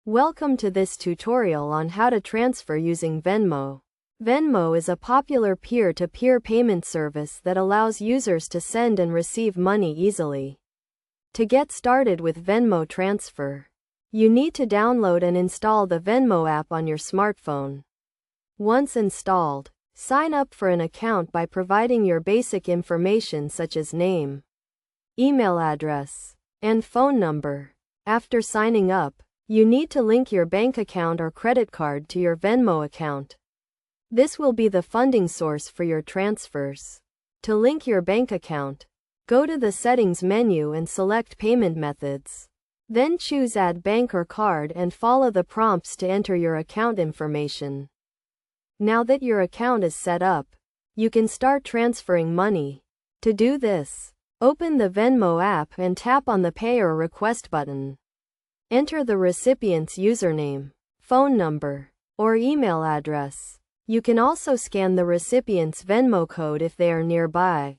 Welcome to this tutorial on how to transfer using Venmo. Venmo is a popular peer-to-peer payment service that allows users to send and receive money easily. To get started with Venmo transfer, you need to download and install the Venmo app on your smartphone. Once installed, sign up for an account by providing your basic information such as name, email address, and phone number. After signing up, you need to link your bank account or credit card to your Venmo account. This will be the funding source for your transfers. To link your bank account, go to the Settings menu and select Payment Methods. Then choose Add Bank or Card and follow the prompts to enter your account information. Now that your account is set up, you can start transferring money. To do this, open the Venmo app and tap on the Pay or Request button. Enter the recipient's username, phone number, or email address. You can also scan the recipient's Venmo code if they are nearby.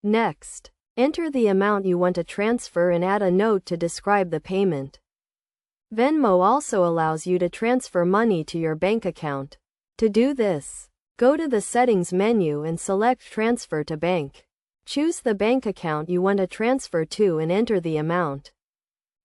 Next, enter the amount you want to transfer and add a note to describe the payment. Venmo also allows you to transfer money to your bank account. To do this, go to the Settings menu and select Transfer to Bank. Choose the bank account you want to transfer to and enter the amount.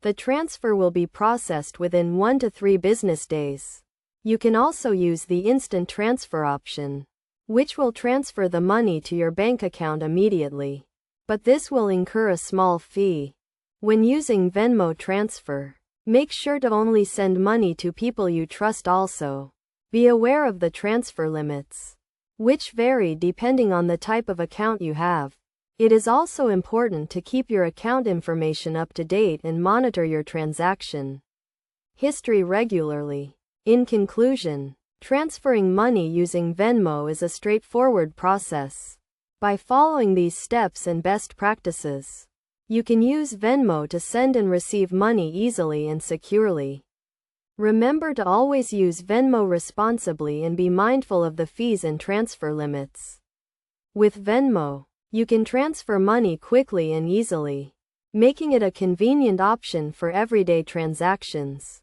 The transfer will be processed within 1 to 3 business days. You can also use the Instant Transfer option, which will transfer the money to your bank account immediately. But this will incur a small fee. When using Venmo transfer, make sure to only send money to people you trust also. Be aware of the transfer limits, which vary depending on the type of account you have. It is also important to keep your account information up to date and monitor your transaction history regularly. In conclusion, transferring money using Venmo is a straightforward process. By following these steps and best practices, you can use Venmo to send and receive money easily and securely. Remember to always use Venmo responsibly and be mindful of the fees and transfer limits. With Venmo, you can transfer money quickly and easily, making it a convenient option for everyday transactions.